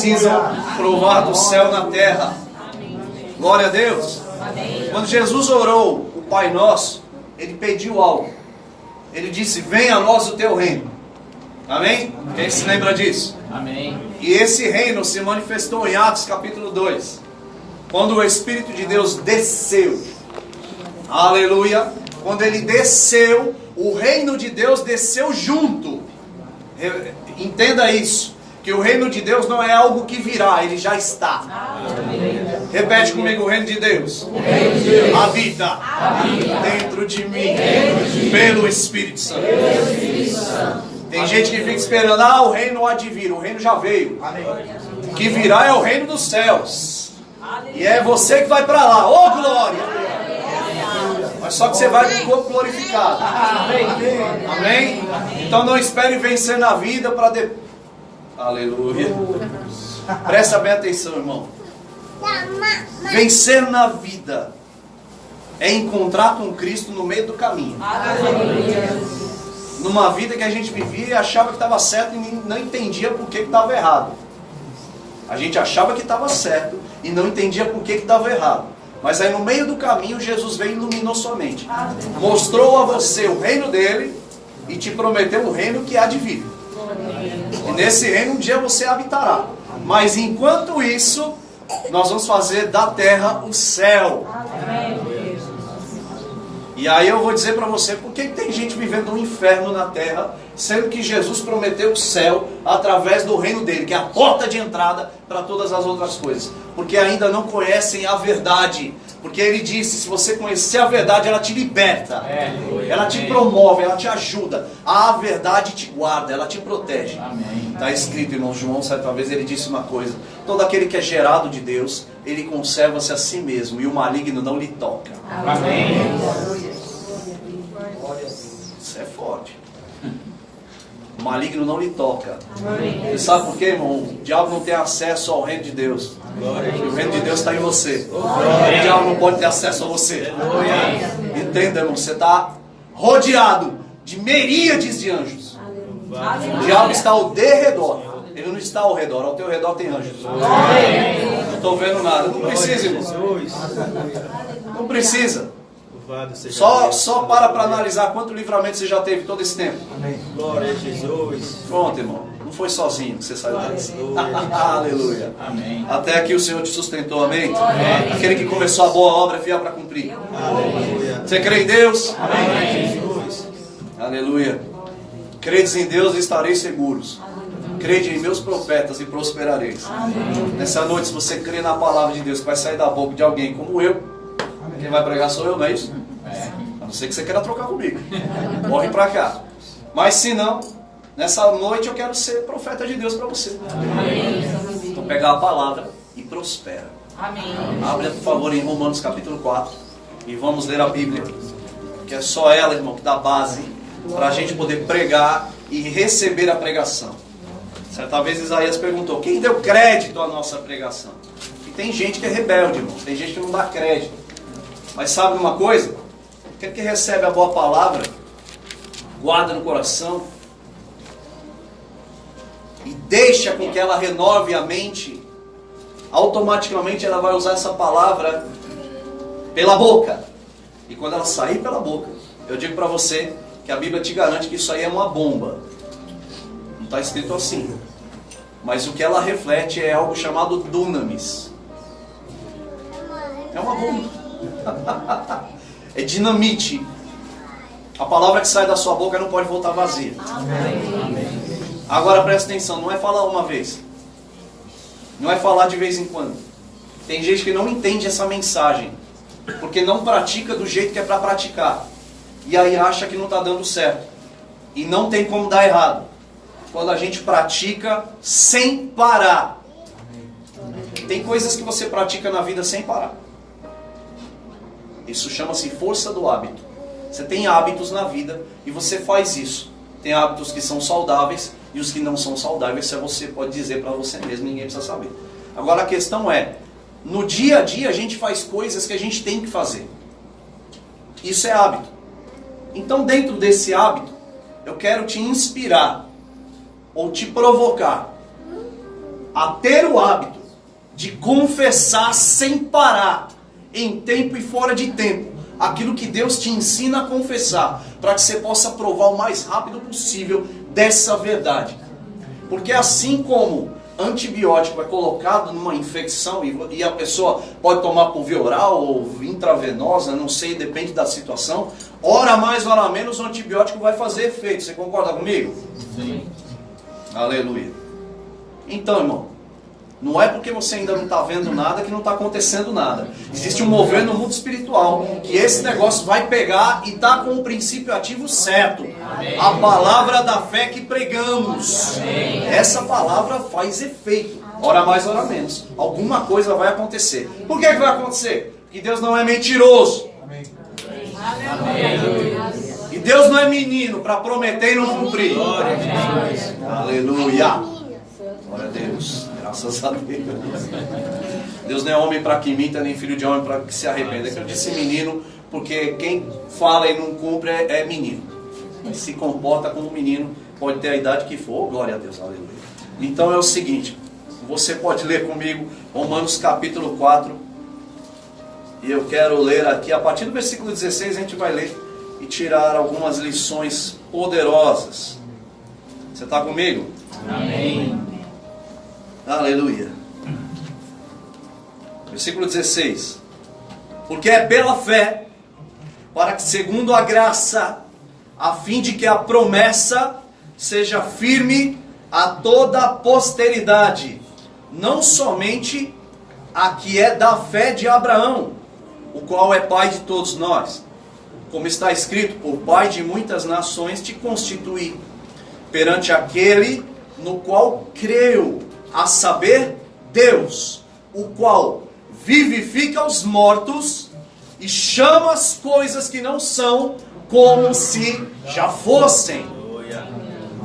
precisam provar do céu na terra. Glória a Deus. Quando Jesus orou o Pai Nosso, Ele pediu algo. Ele disse: venha a nós o teu reino. Amém? Quem se lembra disso? Amém. E esse reino se manifestou em Atos capítulo 2, quando o Espírito de Deus desceu. Aleluia. Quando Ele desceu, o reino de Deus desceu junto. Entenda isso, que o reino de Deus não é algo que virá, ele já está. Repete comigo: o reino de Deus habita dentro de mim, pelo Espírito Santo. Tem gente que fica esperando: o reino há de vir. O reino já veio. O que virá é o reino dos céus. E é você que vai para lá. Oh, glória! Mas só que você vai com o corpo glorificado. Amém? Então não espere vencer na vida para depois. Aleluia. Presta bem atenção, irmão. Vencer na vida é encontrar com Cristo no meio do caminho. Numa vida que a gente vivia e achava que estava certo e não entendia por que estava errado. A gente achava que estava certo e não entendia por que estava errado. Mas aí no meio do caminho Jesus veio e iluminou sua mente. Mostrou a você o reino dele e te prometeu o reino que há de vir. E nesse reino um dia você habitará. Mas enquanto isso, nós vamos fazer da terra o céu. E aí eu vou dizer para você, por que tem gente vivendo um inferno na terra, sendo que Jesus prometeu o céu através do reino dele, que é a porta de entrada para todas as outras coisas. Porque ainda não conhecem a verdade. Porque ele disse: se você conhecer a verdade, ela te liberta, ela te promove, ela te ajuda. A verdade te guarda, ela te protege. Está escrito, irmão João, certa vez ele disse uma coisa: todo aquele que é gerado de Deus, ele conserva-se a si mesmo, e o maligno não lhe toca. Amém. Isso é forte. O maligno não lhe toca. Você sabe por quê, irmão? O diabo não tem acesso ao reino de Deus. O reino de Deus está em você. O diabo não pode ter acesso a você. Entenda, irmão? Você está rodeado de miríades de anjos. O diabo está ao derredor. Ele não está ao redor. Ao teu redor tem anjos. Não estou vendo nada. Não precisa, irmão. Não precisa. Só para analisar quanto livramento você já teve todo esse tempo. Amém. Glória a Jesus. Pronto, irmão. Não foi sozinho que você saiu dessa. Aleluia. Amém. Até aqui o Senhor te sustentou, amém? Aquele que começou a boa obra é fiel para cumprir. Aleluia. Você crê em Deus? Amém. Jesus. Aleluia. Credes em Deus e estareis seguros. Crede em meus profetas e prosperareis. Nessa noite, se você crê na palavra de Deus que vai sair da boca de alguém como eu, quem vai pregar sou eu, não é isso? A não ser que você queira trocar comigo. Corre pra cá. Mas se não, nessa noite eu quero ser profeta de Deus para você. Então pega a palavra e prospera. Abre, por favor, em Romanos capítulo 4 e vamos ler a Bíblia, que é só ela, irmão, que dá base para a gente poder pregar e receber a pregação. Certa vez Isaías perguntou: quem deu crédito à nossa pregação? E tem gente que é rebelde, irmão. Tem gente que não dá crédito. Mas sabe uma coisa? Aquele que recebe a boa palavra, guarda no coração e deixa com que ela renove a mente, automaticamente ela vai usar essa palavra pela boca. E quando ela sair pela boca, eu digo para você que a Bíblia te garante que isso aí é uma bomba. Não está escrito assim. Mas o que ela reflete é algo chamado dunamis. É uma bomba. É dinamite. A palavra que sai da sua boca não pode voltar vazia. Agora presta atenção, não é falar uma vez, não é falar de vez em quando. Tem gente que não entende essa mensagem, porque não pratica do jeito que é para praticar, e aí acha que não está dando certo. E não tem como dar errado quando a gente pratica sem parar. Tem coisas que você pratica na vida sem parar. Isso chama-se força do hábito. Você tem hábitos na vida e você faz isso. Tem hábitos que são saudáveis e os que não são saudáveis, você pode dizer para você mesmo, ninguém precisa saber. Agora a questão é, no dia a dia a gente faz coisas que a gente tem que fazer. Isso é hábito. Então dentro desse hábito, eu quero te inspirar ou te provocar a ter o hábito de confessar sem parar, em tempo e fora de tempo, aquilo que Deus te ensina a confessar, para que você possa provar o mais rápido possível dessa verdade. Porque assim como antibiótico é colocado numa infecção e a pessoa pode tomar por via oral ou intravenosa, não sei, depende da situação, ora mais, ora menos, o antibiótico vai fazer efeito. Você concorda comigo? Sim. Aleluia. Então, irmão, não é porque você ainda não está vendo nada que não está acontecendo nada. Existe um mover no mundo espiritual que esse negócio vai pegar e está com o princípio ativo certo. Amém. A palavra da fé que pregamos. Amém. Essa palavra faz efeito. Ora mais, ora menos. Alguma coisa vai acontecer. Por que vai acontecer? Porque Deus não é mentiroso. Amém. Amém. E Deus não é menino para prometer e não cumprir. Glória a Deus. Aleluia. Glória a Deus. Graças a Deus. Deus não é homem para que minta, nem filho de homem para que se arrependa. Eu disse menino, porque quem fala e não cumpre é menino. Se comporta como menino, pode ter a idade que for. Glória a Deus, aleluia. Então é o seguinte, você pode ler comigo Romanos capítulo 4. E eu quero ler aqui, a partir do versículo 16 a gente vai ler e tirar algumas lições poderosas. Você está comigo? Amém. Aleluia. Versículo 16. Porque é pela fé, para que segundo a graça, a fim de que a promessa seja firme a toda a posteridade, não somente a que é da fé de Abraão, o qual é pai de todos nós. Como está escrito, por pai de muitas nações te constituí, perante aquele no qual creu, a saber, Deus, o qual vivifica os mortos e chama as coisas que não são como se já fossem.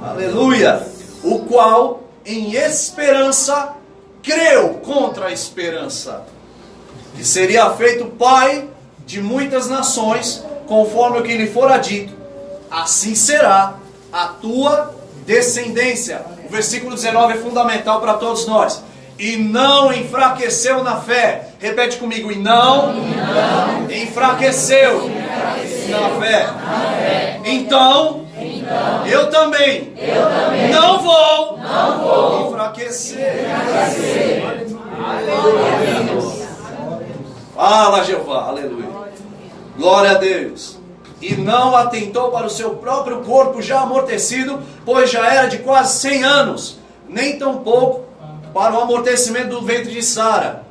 Aleluia! O qual em esperança creu contra a esperança, que seria feito pai de muitas nações, conforme o que lhe fora dito, assim será a tua descendência. O versículo 19 é fundamental para todos nós. E não enfraqueceu na fé. Repete comigo. E não enfraqueceu na fé. Então, eu também não vou enfraquecer. Fala, Jeová. Aleluia. Glória a Deus. E não atentou para o seu próprio corpo já amortecido, pois já era de quase 100 anos, nem tampouco para o amortecimento do ventre de Sara.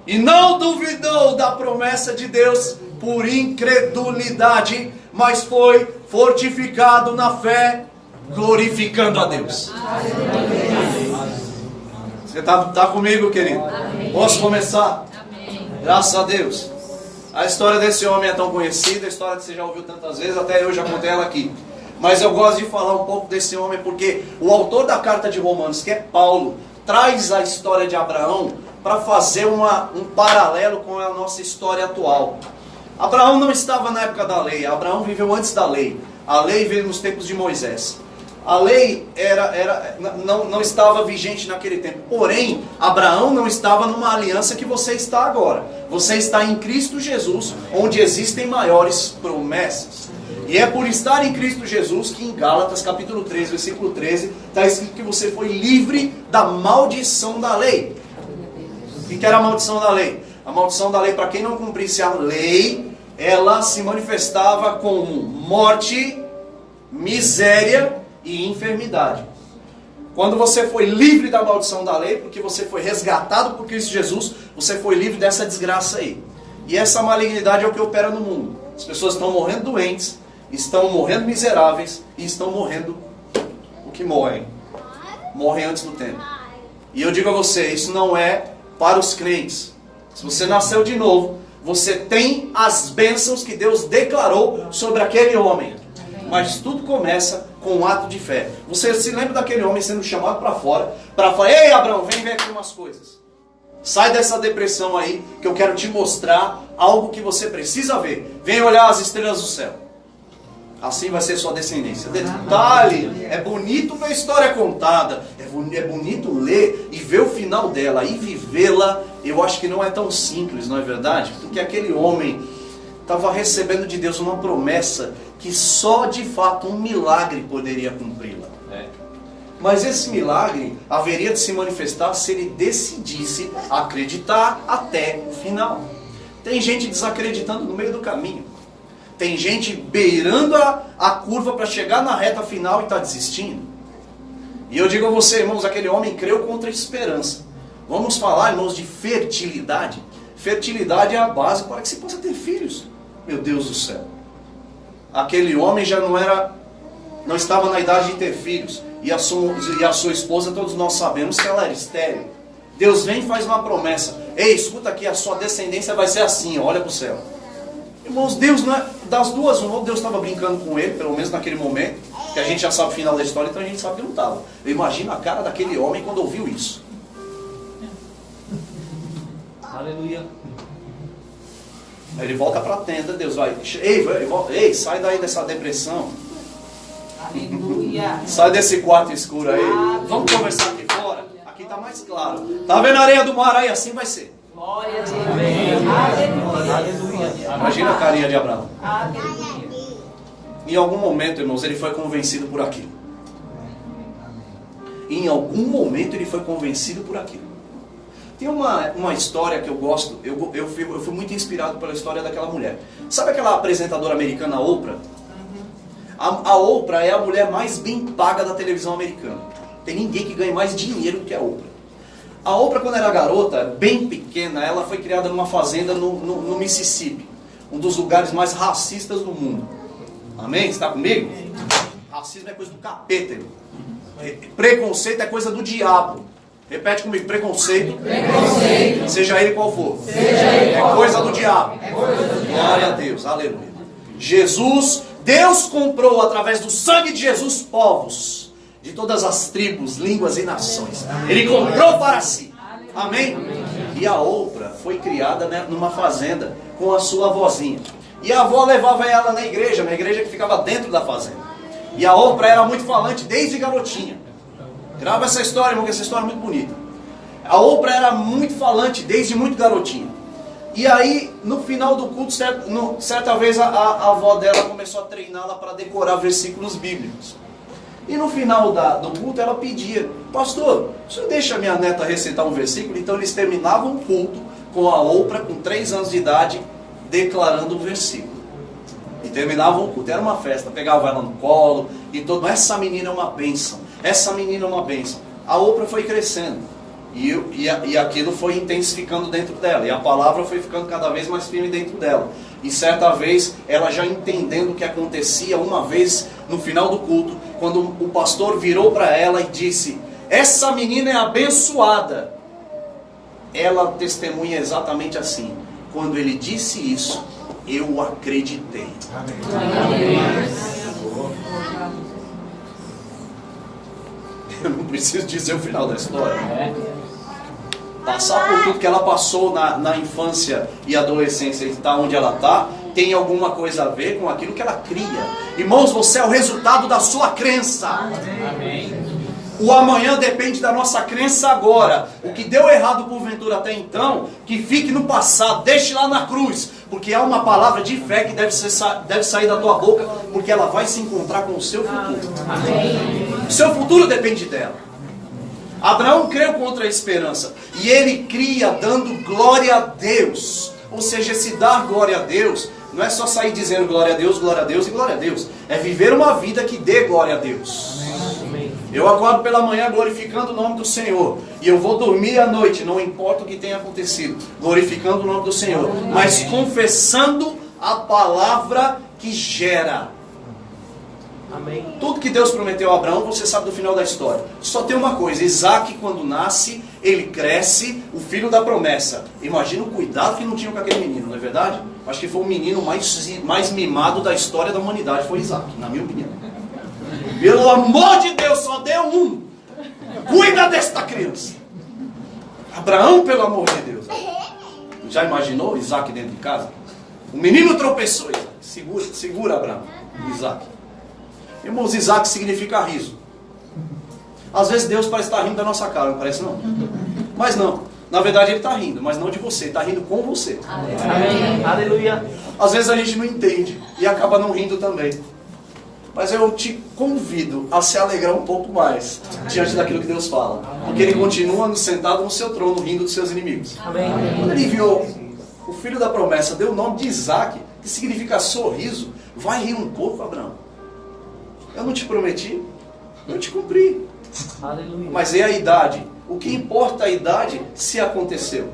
E não duvidou da promessa de Deus por incredulidade, mas foi fortificado na fé, glorificando a Deus. Você está comigo, querido? Posso começar? Graças a Deus. A história desse homem é tão conhecida, a história que você já ouviu tantas vezes, até eu já contei ela aqui. Mas eu gosto de falar um pouco desse homem porque o autor da carta de Romanos, que é Paulo, traz a história de Abraão para fazer um paralelo com a nossa história atual. Abraão não estava na época da lei, Abraão viveu antes da lei. A lei veio nos tempos de Moisés. A lei não estava vigente naquele tempo. Porém, Abraão não estava numa aliança que você está agora. Você está em Cristo Jesus, onde existem maiores promessas. E é por estar em Cristo Jesus que em Gálatas capítulo 3, versículo 13, está escrito que você foi livre da maldição da lei. O que era a maldição da lei? A maldição da lei, para quem não cumprisse a lei, ela se manifestava como morte, miséria e enfermidade. Quando você foi livre da maldição da lei, porque você foi resgatado por Cristo Jesus, você foi livre dessa desgraça aí. E essa malignidade é o que opera no mundo. As pessoas estão morrendo doentes, estão morrendo miseráveis e estão morrendo o que morrem. Morrem antes do tempo. E eu digo a você, isso não é para os crentes. Se você nasceu de novo, você tem as bênçãos que Deus declarou sobre aquele homem. Mas tudo começa com um ato de fé. Você se lembra daquele homem sendo chamado para fora, para falar: ei, Abraão, vem ver aqui umas coisas. Sai dessa depressão aí, que eu quero te mostrar algo que você precisa ver. Vem olhar as estrelas do céu. Assim vai ser sua descendência. Detalhe, é bonito ver a história contada, é é bonito ler e ver o final dela e vivê-la. Eu acho que não é tão simples, não é verdade? Porque aquele homem estava recebendo de Deus uma promessa que só de fato um milagre poderia cumpri-la. Mas esse milagre haveria de se manifestar se ele decidisse acreditar até o final. Tem gente desacreditando no meio do caminho. Tem gente beirando a curva para chegar na reta final e está desistindo. E eu digo a você, irmãos, aquele homem creu contra a esperança. Vamos falar, irmãos, de fertilidade. Fertilidade é a base para que se possa ter filhos. Meu Deus do céu. Aquele homem já não estava na idade de ter filhos. E a sua esposa, todos nós sabemos que ela era estéril. Deus vem e faz uma promessa. Ei, escuta aqui, a sua descendência vai ser assim, olha para o céu. Irmãos, Deus não é, das duas, ou Deus estava brincando com ele, pelo menos naquele momento, que a gente já sabe o final da história, então a gente sabe que não estava. Eu imagino a cara daquele homem quando ouviu isso. Aleluia. Aí ele volta para a tenda, Deus vai, ei, sai daí dessa depressão. Aleluia. Sai desse quarto escuro aí. Vamos conversar aqui fora. Aqui está mais claro. Tá vendo a areia do mar aí? Assim vai ser. Glória a Deus. Aleluia. Imagina a carinha de Abraão. Aleluia. Em algum momento, irmãos, ele foi convencido por aquilo. Em algum momento ele foi convencido por aquilo. Tem uma história que eu gosto. Eu fui muito inspirado pela história daquela mulher. Sabe aquela apresentadora americana, Oprah? A Oprah é a mulher mais bem paga da televisão americana. Tem ninguém que ganhe mais dinheiro do que a Oprah. A Oprah, quando era garota, bem pequena, ela foi criada numa fazenda no Mississippi. Um dos lugares mais racistas do mundo. Amém? Você está comigo? Racismo é coisa do capeta, irmão. Preconceito é coisa do diabo. Repete comigo, preconceito. Seja ele qual for. É coisa do diabo. Glória a Deus, aleluia. Deus comprou através do sangue de Jesus povos de todas as tribos, línguas e nações. Ele comprou para si. Amém? E a Oprah foi criada, né, numa fazenda com a sua avózinha. E a avó levava ela na igreja que ficava dentro da fazenda. E a Oprah era muito falante desde garotinha. Grava essa história, irmão, que essa história é muito bonita. A Oprah era muito falante desde muito garotinha. E aí, no final do culto, certa vez a avó dela começou a treiná-la para decorar versículos bíblicos. E no final do culto ela pedia: pastor, o senhor deixa a minha neta recitar um versículo? Então eles terminavam o culto com a Oprah, com 3 anos de idade, declarando o versículo. E terminavam o culto, era uma festa, pegava ela no colo, e todo, essa menina é uma bênção, essa menina é uma bênção. A Oprah foi crescendo. E aquilo foi intensificando dentro dela. E a palavra foi ficando cada vez mais firme dentro dela. E certa vez, ela já entendendo o que acontecia, uma vez no final do culto, quando o pastor virou para ela e disse: essa menina é abençoada. Ela testemunha exatamente assim: quando ele disse isso, eu acreditei. Amém. Eu não preciso dizer o final da história. Passar por tudo que ela passou na infância e adolescência e estar onde ela está, tem alguma coisa a ver com aquilo que ela cria. Irmãos, você é o resultado da sua crença. Amém. O amanhã depende da nossa crença agora. O que deu errado porventura até então, que fique no passado, deixe lá na cruz. Porque há uma palavra de fé que deve sair da tua boca, porque ela vai se encontrar com o seu futuro. Amém. O seu futuro depende dela. Abraão creu contra a esperança. E ele cria dando glória a Deus. Ou seja, esse dar glória a Deus não é só sair dizendo glória a Deus e glória a Deus. É viver uma vida que dê glória a Deus. Amém. Eu acordo pela manhã glorificando o nome do Senhor. E eu vou dormir à noite, não importa o que tenha acontecido, glorificando o nome do Senhor. Mas confessando a palavra que gera. Amém. Tudo que Deus prometeu a Abraão, você sabe do final da história. Só tem uma coisa: Isaac, quando nasce, ele cresce, o filho da promessa. Imagina o cuidado que não tinha com aquele menino, não é verdade? Acho que foi o menino mais mimado da história da humanidade, foi Isaac, na minha opinião. Pelo amor de Deus, só deu um. Cuida desta criança. Abraão, pelo amor de Deus. Já imaginou Isaac dentro de casa? O menino tropeçou, Isaac. Segura Abraão. Isaac. Irmãos, Isaac significa riso. Às vezes Deus parece estar rindo da nossa cara, não parece não? Mas não. Na verdade Ele está rindo, mas não de você, Ele está rindo com você. Amém. Aleluia. Às vezes a gente não entende e acaba não rindo também. Mas eu te convido a se alegrar um pouco mais diante daquilo que Deus fala. Porque Ele continua sentado no seu trono, rindo dos seus inimigos. Amém. Quando Ele enviou o filho da promessa, deu o nome de Isaac, que significa sorriso. Vai rir um pouco, Abraão. Eu não te prometi, eu te cumpri. Aleluia. Mas é a idade. O que importa é a idade se aconteceu.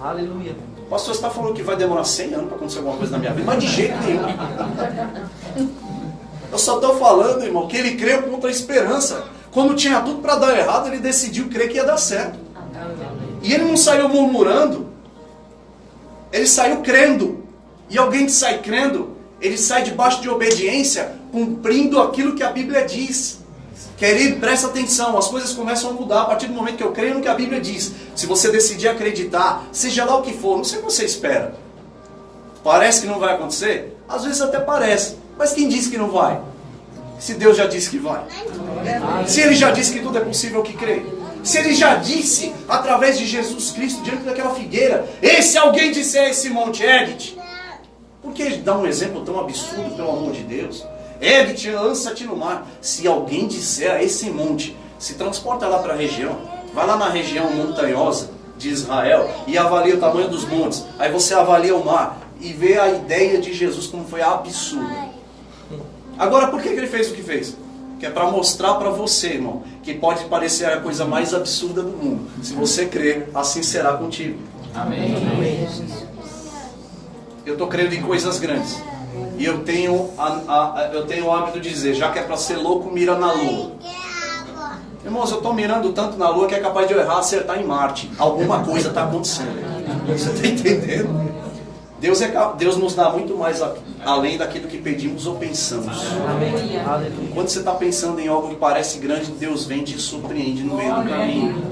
Aleluia. O pastor está falando que vai demorar 100 anos para acontecer alguma coisa na minha vida, mas de jeito nenhum. Eu só estou falando, irmão, que ele creu contra a esperança. Quando tinha tudo para dar errado, ele decidiu crer que ia dar certo. E ele não saiu murmurando, ele saiu crendo. E alguém que sai crendo, ele sai debaixo de obediência, cumprindo aquilo que a Bíblia diz. Querido, presta atenção, as coisas começam a mudar a partir do momento que eu creio no que a Bíblia diz. Se você decidir acreditar, seja lá o que for, não sei o que você espera. Parece que não vai acontecer? Às vezes até parece, mas quem disse que não vai? Se Deus já disse que vai. Se Ele já disse que tudo é possível que crê. Se Ele já disse, através de Jesus Cristo, diante daquela figueira, esse alguém disse a esse monte, ergue-te. Por que Ele dá um exemplo tão absurdo, pelo amor de Deus? Ergue-te, lança-te no mar. Se alguém disser a esse monte, se transporta lá para a região, vai lá na região montanhosa de Israel e avalia o tamanho dos montes. Aí você avalia o mar e vê a ideia de Jesus como foi absurda. Agora, por que ele fez o que fez? Que é para mostrar para você, irmão, que pode parecer a coisa mais absurda do mundo. Se você crer, assim será contigo. Amém. Eu estou crendo em coisas grandes. E eu tenho o hábito de dizer, já que é para ser louco, mira na lua. Irmãos, eu estou mirando tanto na lua que é capaz de eu errar, acertar em Marte. Alguma coisa está acontecendo. Você está entendendo? Deus nos dá muito mais além daquilo que pedimos ou pensamos. Amém. Quando você está pensando em algo que parece grande, Deus vem e te surpreende no meio do caminho.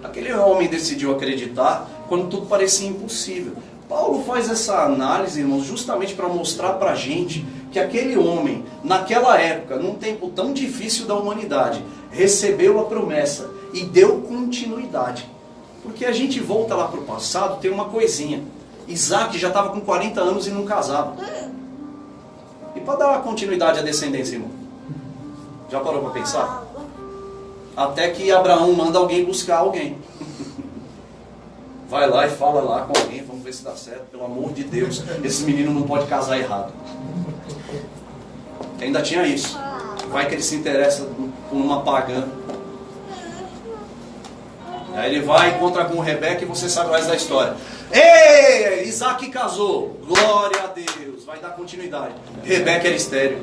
Aquele homem decidiu acreditar quando tudo parecia impossível. Paulo faz essa análise, irmãos, justamente para mostrar para a gente que aquele homem, naquela época, num tempo tão difícil da humanidade, recebeu a promessa e deu continuidade. Porque a gente volta lá para o passado, tem uma coisinha. Isaac já estava com 40 anos e não casava. E para dar continuidade à descendência, irmão? Já parou para pensar? Até que Abraão manda alguém buscar alguém. Vai lá e fala lá com alguém, vamos ver se dá certo. Pelo amor de Deus, esse menino não pode casar errado. Ainda tinha isso. Vai que ele se interessa por uma pagã. Aí ele vai, encontra com Rebeca e você sabe o resto da história. Ei, Isaac casou. Glória a Deus. Vai dar continuidade. Rebeca era estéril.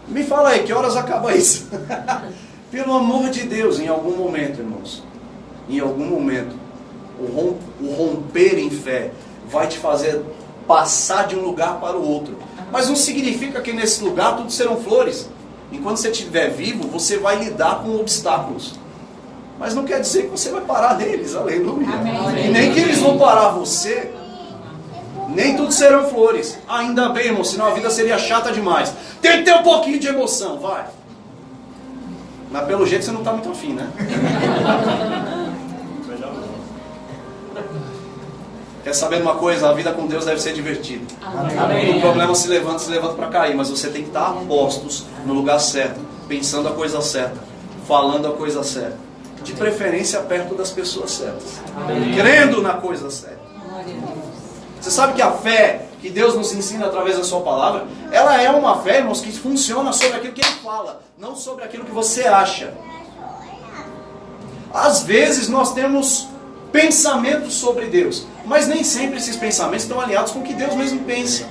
Me fala aí, que horas acaba isso? Pelo amor de Deus, em algum momento, irmãos. Em algum momento, o romper em fé vai te fazer passar de um lugar para o outro. Mas não significa que nesse lugar tudo serão flores. Enquanto você estiver vivo, você vai lidar com obstáculos. Mas não quer dizer que você vai parar neles, aleluia. Amém. E nem que eles vão parar você. Nem tudo serão flores. Ainda bem, irmão, senão a vida seria chata demais. Tem que ter um pouquinho de emoção, vai. Mas pelo jeito você não está muito afim, né? Quer saber uma coisa? A vida com Deus deve ser divertida. Amém. O problema se levanta para cair, mas você tem que estar a postos no lugar certo, pensando a coisa certa, falando a coisa certa, de preferência perto das pessoas certas, crendo na coisa certa. Você sabe que a fé que Deus nos ensina através da sua palavra, ela é uma fé, irmãos, que funciona sobre aquilo que Ele fala, não sobre aquilo que você acha. Às vezes nós temos pensamentos sobre Deus, mas nem sempre esses pensamentos estão alinhados com o que Deus mesmo pensa.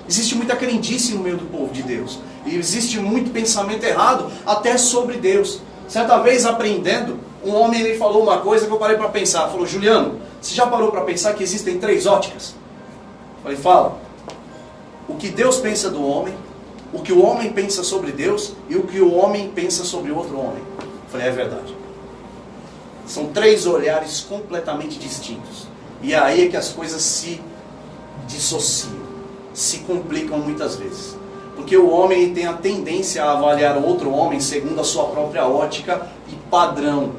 Existe muita crendice no meio do povo de Deus, e existe muito pensamento errado até sobre Deus. Certa vez, aprendendo, um homem ele falou uma coisa que eu parei para pensar. Falou: Juliano, você já parou para pensar que existem 3 óticas? Eu falei: fala. O que Deus pensa do homem, o que o homem pensa sobre Deus e o que o homem pensa sobre outro homem. Eu falei: é verdade. São 3 olhares completamente distintos. E é aí que as coisas se dissociam, se complicam muitas vezes. Porque Porque o homem tem a tendência a avaliar outro homem segundo a sua própria ótica e padrão.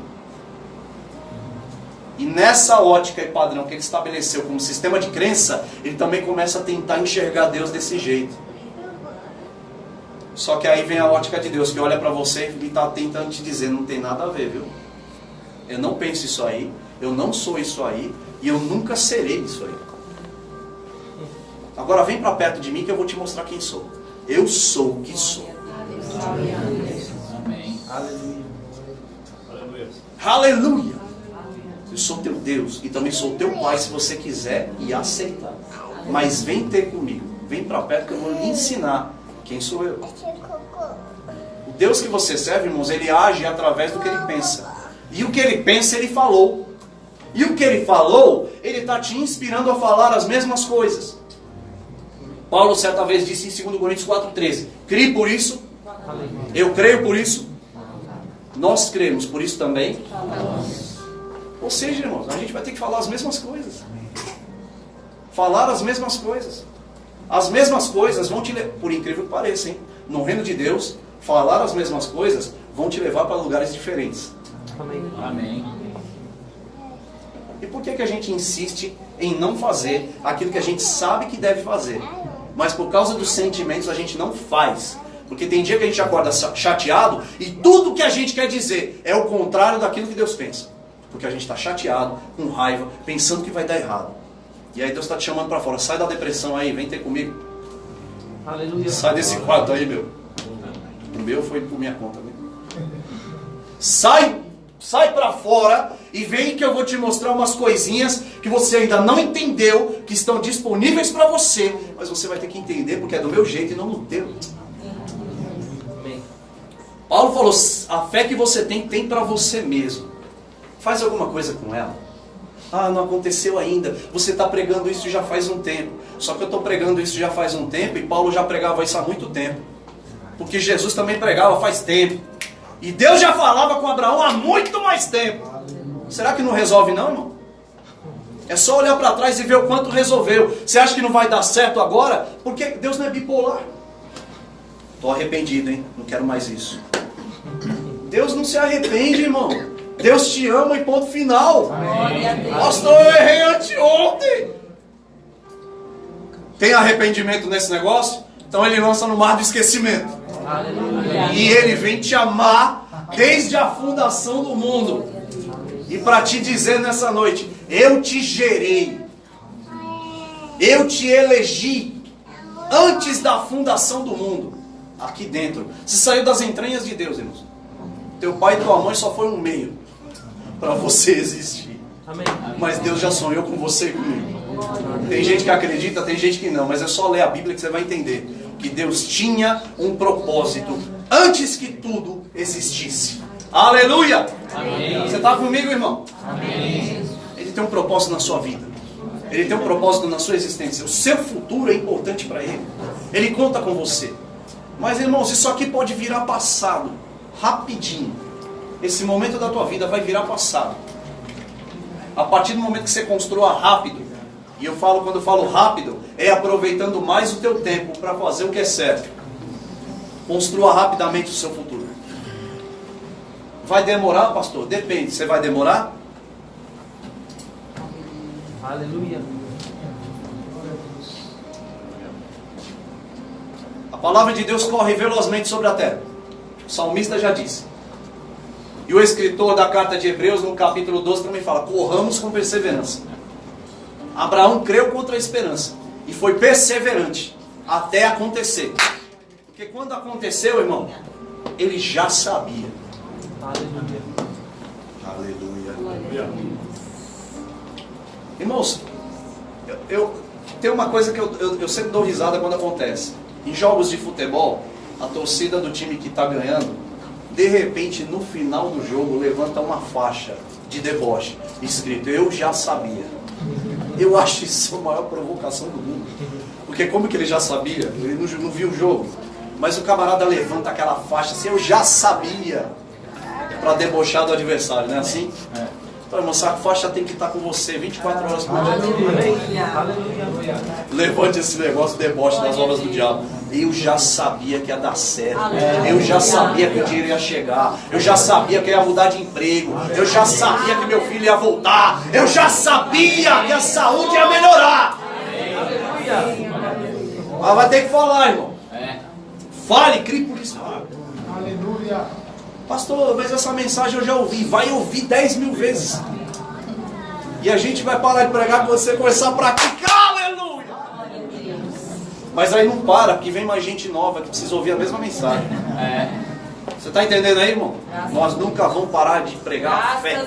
E nessa ótica e padrão que ele estabeleceu como sistema de crença, ele também começa a tentar enxergar Deus desse jeito. Só que aí vem a ótica de Deus, que olha para você e está tentando te dizer, não tem nada a ver, viu? Eu não penso isso aí, eu não sou isso aí, e eu nunca serei isso aí. Agora vem para perto de mim que eu vou te mostrar quem sou. Eu sou o que sou. Amém. Aleluia. Aleluia. Eu sou teu Deus e também sou teu Pai, se você quiser e aceitar. Mas vem ter comigo. Vem para perto que eu vou lhe ensinar quem sou eu. O Deus que você serve, irmãos, ele age através do que ele pensa. E o que ele pensa, ele falou. E o que ele falou, ele está te inspirando a falar as mesmas coisas. Paulo certa vez disse em 2 Coríntios 4,13: Crie por isso, eu creio por isso, nós cremos por isso também. Ou seja, irmãos, a gente vai ter que falar as mesmas coisas. Falar as mesmas coisas. As mesmas coisas vão te levar, por incrível que pareça, hein? No reino de Deus, falar as mesmas coisas vão te levar para lugares diferentes. Amém. Amém. E por que a gente insiste em não fazer aquilo que a gente sabe que deve fazer? Mas por causa dos sentimentos a gente não faz. Porque tem dia que a gente acorda chateado e tudo que a gente quer dizer é o contrário daquilo que Deus pensa. Porque a gente está chateado, com raiva, pensando que vai dar errado. E aí Deus está te chamando para fora. Sai da depressão aí, vem ter comigo. Aleluia. Sai desse quarto aí, meu. O meu foi por minha conta, né? Sai para fora e vem que eu vou te mostrar umas coisinhas que você ainda não entendeu, que estão disponíveis para você, mas você vai ter que entender porque é do meu jeito e não no teu. Amém. Paulo falou, a fé que você tem para você mesmo. Faz alguma coisa com ela. Ah, não aconteceu ainda. Você está pregando isso já faz um tempo. Só que eu estou pregando isso já faz um tempo e Paulo já pregava isso há muito tempo. Porque Jesus também pregava faz tempo. E Deus já falava com Abraão há muito mais tempo. Será que não resolve não, irmão? É só olhar para trás e ver o quanto resolveu. Você acha que não vai dar certo agora? Porque Deus não é bipolar. Estou arrependido, hein? Não quero mais isso. Deus não se arrepende, irmão. Deus te ama e ponto final. Pastor, eu errei anteontem. Tem arrependimento nesse negócio? Então ele lança no mar do esquecimento. Aleluia. E ele vem te amar desde a fundação do mundo. E para te dizer nessa noite, eu te gerei. Eu te elegi antes da fundação do mundo. Aqui dentro. Você saiu das entranhas de Deus, irmãos. Teu pai e tua mãe só foi um meio para você existir. Amém. Mas Deus já sonhou com você e comigo. Tem gente que acredita, tem gente que não. Mas é só ler a Bíblia que você vai entender que Deus tinha um propósito antes que tudo existisse. Aleluia! Amém. Você está comigo, irmão? Amém. Ele tem um propósito na sua vida. Ele tem um propósito na sua existência. O seu futuro é importante para ele. Ele conta com você. Mas, irmãos, isso aqui pode virar passado. Rapidinho. Esse momento da tua vida vai virar passado. A partir do momento que você construa rápido. E eu falo, quando eu falo rápido, é aproveitando mais o teu tempo para fazer o que é certo. Construa rapidamente o seu futuro. Vai demorar, pastor? Depende. Você vai demorar? Aleluia. A palavra de Deus corre velozmente sobre a terra. O salmista já disse. E o escritor da carta de Hebreus, no capítulo 12, também fala: corramos com perseverança. Abraão creu contra a esperança e foi perseverante até acontecer. Porque quando aconteceu, irmão, ele já sabia. Aleluia. Aleluia. Irmãos, eu tem uma coisa que eu sempre dou risada quando acontece. Em jogos de futebol, a torcida do time que está ganhando, de repente, no final do jogo, levanta uma faixa de deboche, escrito: eu já sabia. Eu acho isso a maior provocação do mundo. Porque como que ele já sabia? Ele não viu o jogo. Mas o camarada levanta aquela faixa assim: eu já sabia. Para debochar do adversário, não é assim? É. Então, irmão, essa faixa tem que estar com você 24 horas por dia. Aleluia. Levante esse negócio, deboche das obras do diabo. Eu já sabia que ia dar certo. Eu já sabia que o dinheiro ia chegar. Eu já sabia que eu ia mudar de emprego. Eu já sabia que meu filho ia voltar. Eu já sabia que a saúde ia melhorar. Mas vai ter que falar, irmão. Fale, crie por isso. Aleluia. Pastor, mas essa mensagem eu já ouvi. Vai ouvir 10 mil vezes. E a gente vai parar de pregar com você começar a praticar. Aleluia. Mas aí não para, porque vem mais gente nova que precisa ouvir a mesma mensagem. Você está entendendo aí, irmão? Nós nunca vamos parar de pregar a fé.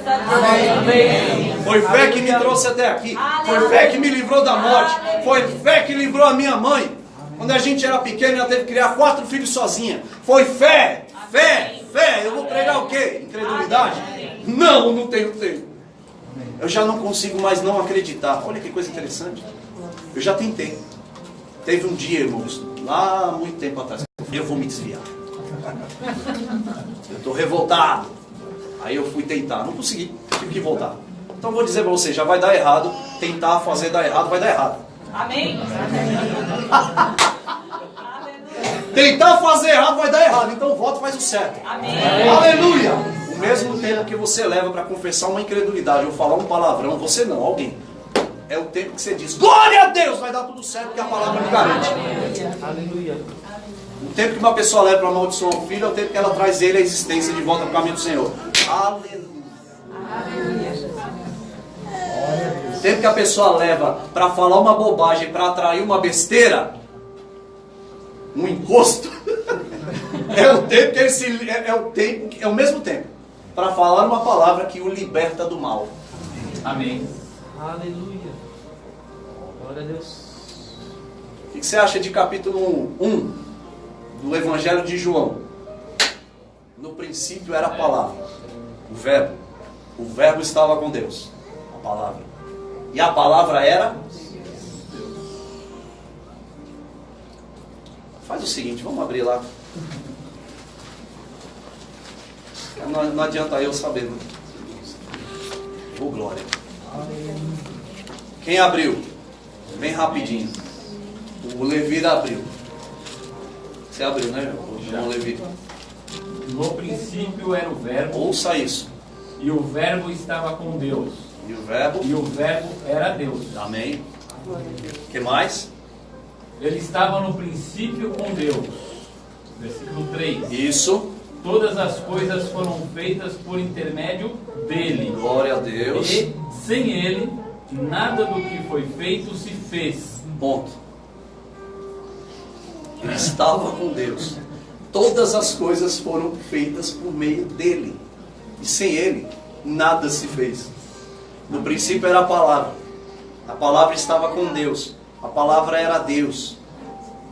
Foi fé que me trouxe até aqui. Foi fé que me livrou da morte. Foi fé que livrou a minha mãe. Quando a gente era pequeno, ela teve que criar 4 filhos sozinha. Foi fé, fé, fé. Eu vou pregar o quê? Incredulidade? Não, não tenho tempo. Eu já não consigo mais não acreditar. Olha que coisa interessante. Eu já tentei. Teve um dia, irmãos, lá muito tempo atrás, eu vou me desviar. Eu estou revoltado. Aí eu fui tentar, não consegui, tive que voltar. Então eu vou dizer para você, já vai dar errado. Tentar fazer dar errado, vai dar errado. Amém? Tentar fazer errado vai dar errado, então volta e faz o certo. Amém. Aleluia! O mesmo tempo que você leva para confessar uma incredulidade ou falar um palavrão, você não, alguém. É o tempo que você diz, glória a Deus, vai dar tudo certo, porque a palavra me garante. Aleluia. O tempo que uma pessoa leva para amaldiçoar um filho é o tempo que ela traz ele à existência de volta para o caminho do Senhor. Aleluia. O tempo que a pessoa leva para falar uma bobagem, para atrair uma besteira, um encosto, é o tempo que ele se, é o mesmo tempo para falar uma palavra que o liberta do mal. Amém. Aleluia. Glória a Deus. O que você acha de capítulo 1 do Evangelho de João? No princípio era a palavra, o verbo. O verbo estava com Deus, a palavra. E a palavra era? Faz o seguinte, vamos abrir lá. Não adianta eu saber. Oh, glória. Quem abriu? Bem rapidinho. O Levi abriu. Você abriu, né, João Levi? No princípio era o verbo, Ouça isso. e o verbo estava com Deus, E o verbo? e o verbo era Deus. Amém. O que mais? Ele estava no princípio com Deus. Versículo 3. Isso. Todas as coisas foram feitas por intermédio dele. Glória a Deus. E sem ele, nada do que foi feito se fez. Ponto. Ele estava com Deus. Todas as coisas foram feitas por meio dele. E sem ele, nada se fez. No princípio era a palavra. A palavra estava com Deus. A palavra era Deus.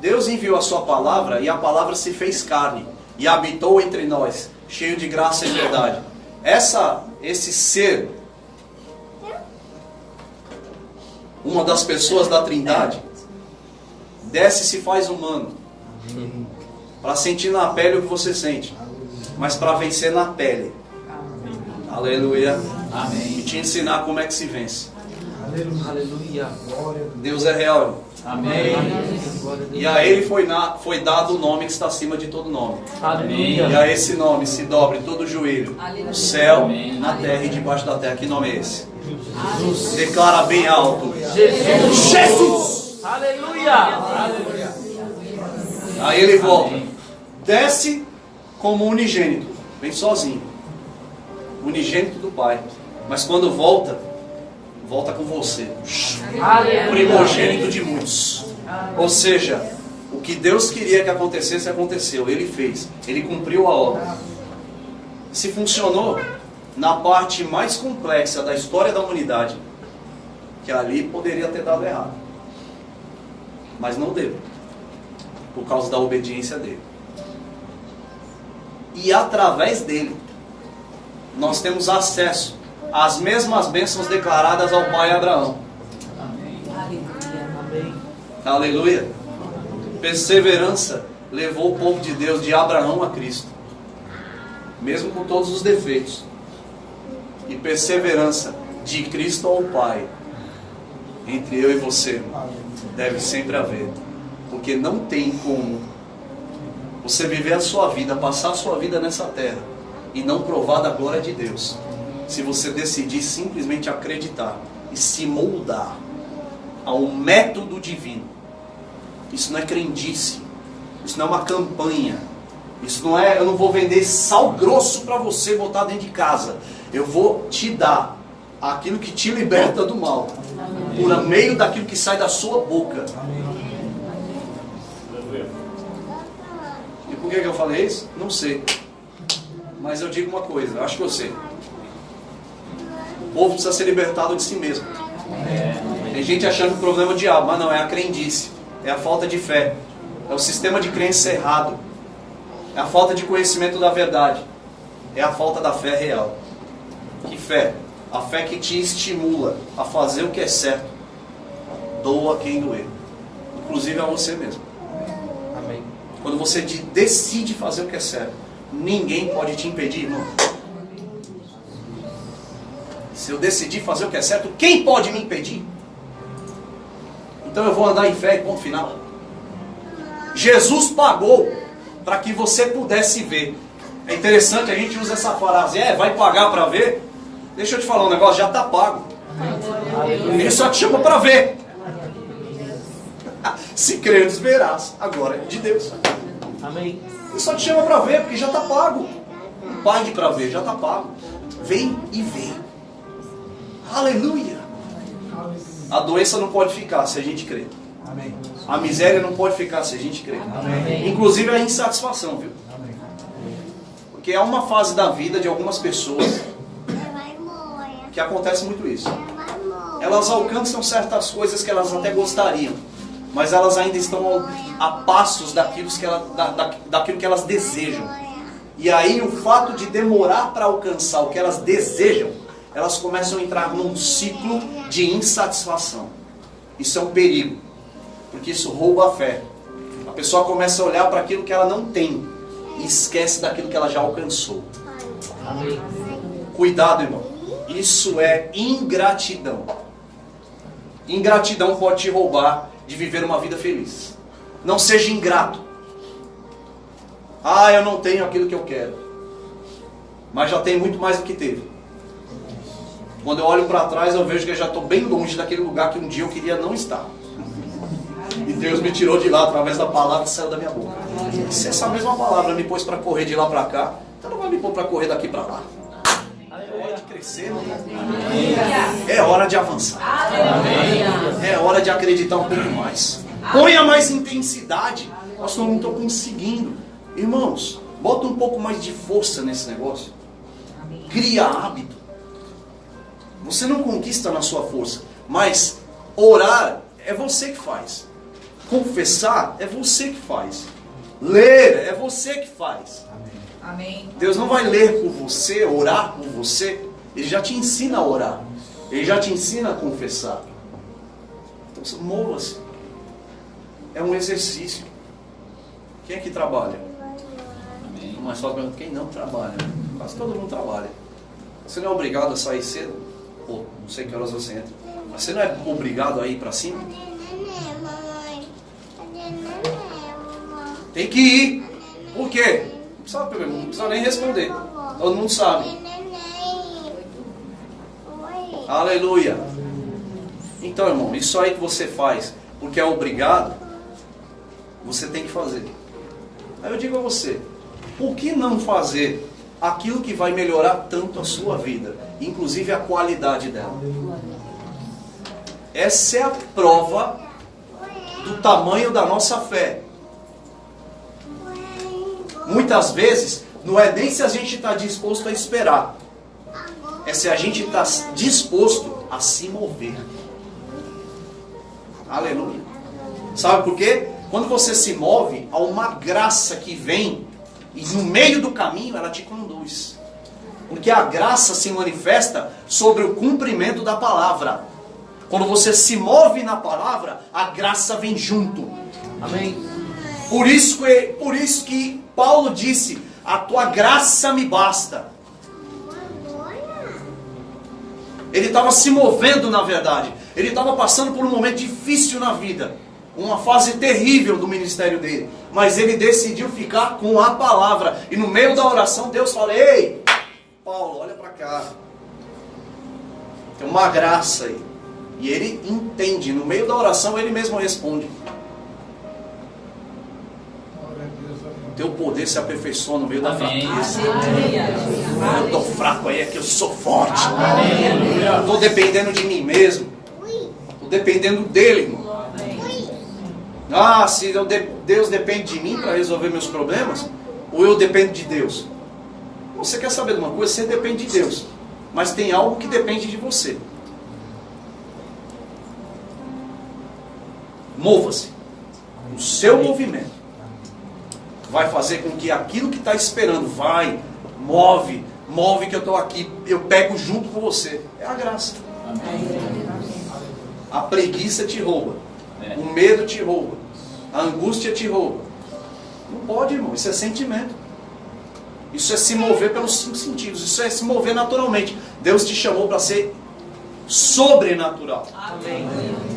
Deus enviou a sua palavra e a palavra se fez carne e habitou entre nós, cheio de graça e verdade. Esse ser, uma das pessoas da Trindade, desce e se faz humano, para sentir na pele o que você sente, mas para vencer na pele. Aleluia. Amém. E te ensinar como é que se vence. Aleluia. Deus é real, irmão. Amém. E a ele foi dado o nome que está acima de todo nome. E Aleluia. a esse nome se dobre todo o joelho, no céu, Amém. na terra e debaixo da terra. Que nome é esse? Declara bem alto. Jesus. Jesus! Aleluia. Aí ele volta. Desce como unigênito. Vem sozinho. Unigênito do Pai. Mas quando volta, volta com você. Primogênito de muitos. Ou seja, o que Deus queria que acontecesse, aconteceu. Ele fez. Ele cumpriu a obra. Se funcionou na parte mais complexa da história da humanidade, que ali poderia ter dado errado. Mas não deu. Por causa da obediência dele. E através dele, nós temos acesso às mesmas bênçãos declaradas ao pai Abraão. Amém. Aleluia. Perseverança levou o povo de Deus de Abraão a Cristo, mesmo com todos os defeitos. E perseverança de Cristo ao Pai, entre eu e você, deve sempre haver. Porque não tem como você viver a sua vida, passar a sua vida nessa terra e não provar da glória de Deus, se você decidir simplesmente acreditar e se moldar ao método divino. Isso não é crendice, isso não é uma campanha, isso não é, eu não vou vender sal grosso para você botar dentro de casa. Eu vou te dar aquilo que te liberta do mal, por meio daquilo que sai da sua boca. E por que eu falei isso? Não sei. Mas eu digo uma coisa, eu acho que eu sei. O povo precisa ser libertado de si mesmo. Tem gente achando que o problema é o diabo, mas não, é a crendice, é a falta de fé, é o sistema de crença errado, é a falta de conhecimento da verdade, é a falta da fé real. Que fé? A fé que te estimula a fazer o que é certo, doa quem doer, inclusive a você mesmo. Amém. Quando você decide fazer o que é certo, ninguém pode te impedir, irmão. Se eu decidir fazer o que é certo, quem pode me impedir? Então eu vou andar em fé e ponto final. Jesus pagou para que você pudesse ver. É interessante, a gente usa essa frase, vai pagar para ver? Deixa eu te falar um negócio, já está pago. Ele só te chama para ver. Se creres, verás. Agora é de Deus. Amém. Ele só te chama para ver, porque já está pago. Não pague para ver, já está pago. Vem e vê. Aleluia. A doença não pode ficar se a gente crer. Amém. A miséria não pode ficar se a gente crer. Amém. Inclusive a insatisfação, viu? Amém. Porque é uma fase da vida de algumas pessoas que acontece muito isso. Elas alcançam certas coisas que elas até gostariam, mas elas ainda estão a passos daquilo que elas desejam. E aí o fato de demorar para alcançar o que elas desejam, elas começam a entrar num ciclo de insatisfação. Isso é um perigo, porque isso rouba a fé. A pessoa começa a olhar para aquilo que ela não tem e esquece daquilo que ela já alcançou. Amém. Cuidado, irmão. Isso é ingratidão. Ingratidão pode te roubar de viver uma vida feliz. Não seja ingrato. Eu não tenho aquilo que eu quero, mas já tenho muito mais do que teve. Quando eu olho para trás, eu vejo que eu já estou bem longe daquele lugar que um dia eu queria não estar. E Deus me tirou de lá através da palavra que saiu da minha boca. E se essa mesma palavra me pôs para correr de lá para cá, então não vai me pôr para correr daqui para lá. É hora de crescer, meu irmão. É hora de avançar. É hora de acreditar um pouco mais. Ponha mais intensidade. Nossa, eu não estou conseguindo. Irmãos, bota um pouco mais de força nesse negócio. Cria hábito. Você não conquista na sua força, mas orar é você que faz. Confessar é você que faz. Ler é você que faz. Amém. Deus não vai ler por você, orar por você. Ele já te ensina a orar. Ele já te ensina a confessar. Então, mova-se. É um exercício. Quem é que trabalha? Mas só pergunta, quem não trabalha? Quase todo mundo trabalha. Você não é obrigado a sair cedo? Pô, não sei que horas você entra. Mas você não é obrigado a ir para cima? Tem que ir. Por quê? Não precisa nem responder. Todo mundo sabe. Aleluia. Então, irmão, isso aí que você faz porque é obrigado, você tem que fazer. Aí eu digo a você, por que não fazer aquilo que vai melhorar tanto a sua vida, inclusive a qualidade dela? Essa é a prova do tamanho da nossa fé. Muitas vezes, não é nem se a gente está disposto a esperar, é se a gente está disposto a se mover. Aleluia. Sabe por quê? Quando você se move, há uma graça que vem e no meio do caminho ela te conduz. Porque a graça se manifesta sobre o cumprimento da palavra. Quando você se move na palavra, a graça vem junto. Amém. Por isso que Paulo disse, a tua graça me basta. Ele estava se movendo na verdade. Ele estava passando por um momento difícil na vida. uma fase terrível do ministério dele. Mas ele decidiu ficar com a palavra. E no meio da oração, Deus fala: ei, Paulo, olha para cá. Tem uma graça aí. E ele entende. No meio da oração, ele mesmo responde. Teu poder se aperfeiçoa no meio da fraqueza. Eu estou fraco aí, é que eu sou forte. Estou dependendo de mim mesmo. Estou dependendo dele, irmão. Ah, se Deus depende de mim para resolver meus problemas, ou eu dependo de Deus? Você quer saber de uma coisa? Você depende de Deus, mas tem algo que depende de você. Mova-se. O seu movimento vai fazer com que aquilo que está esperando, move que eu estou aqui, eu pego junto com você. É a graça. A preguiça te rouba, o medo te rouba, a angústia te rouba. Não pode, irmão, isso é sentimento. Isso é se mover pelos 5 sentidos, isso é se mover naturalmente. Deus te chamou para ser sobrenatural. Amém.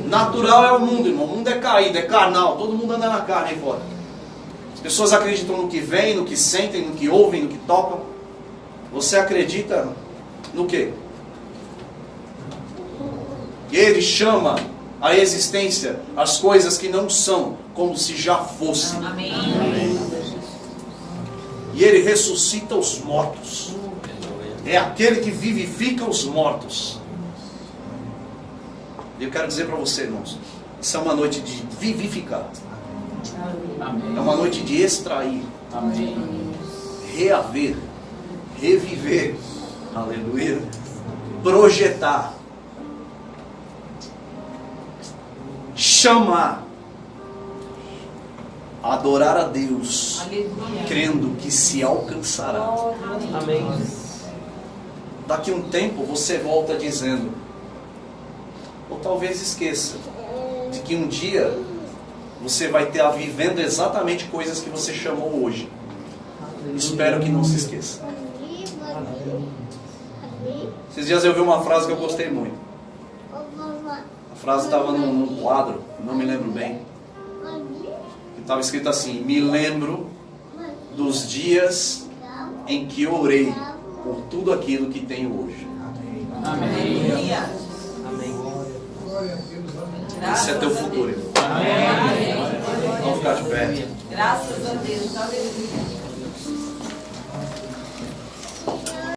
Natural é o mundo, irmão. O mundo é caído, é carnal, todo mundo anda na carne aí fora. As pessoas acreditam no que vem, no que sentem, no que ouvem, no que tocam. Você acredita no quê? Ele chama à existência as coisas que não são, como se já fossem. Amém. E ele ressuscita os mortos. É aquele que vivifica os mortos. E eu quero dizer para você, irmãos, isso é uma noite de vivificar. Amém. É uma noite de extrair, Amém. reaver, reviver, aleluia, projetar, chamar, adorar a Deus, crendo que se alcançará. Amém. Daqui a um tempo você volta dizendo, ou talvez esqueça, de que um dia você vai estar vivendo exatamente coisas que você chamou hoje. Espero que não se esqueça. Esses dias eu vi uma frase que eu gostei muito. A frase estava num quadro, não me lembro bem. Estava escrito assim: me lembro dos dias em que orei por tudo aquilo que tenho hoje. Amém. Amém. Esse é teu futuro, irmão. Amém. Vamos ficar de pé. Graças a Deus. Aleluia.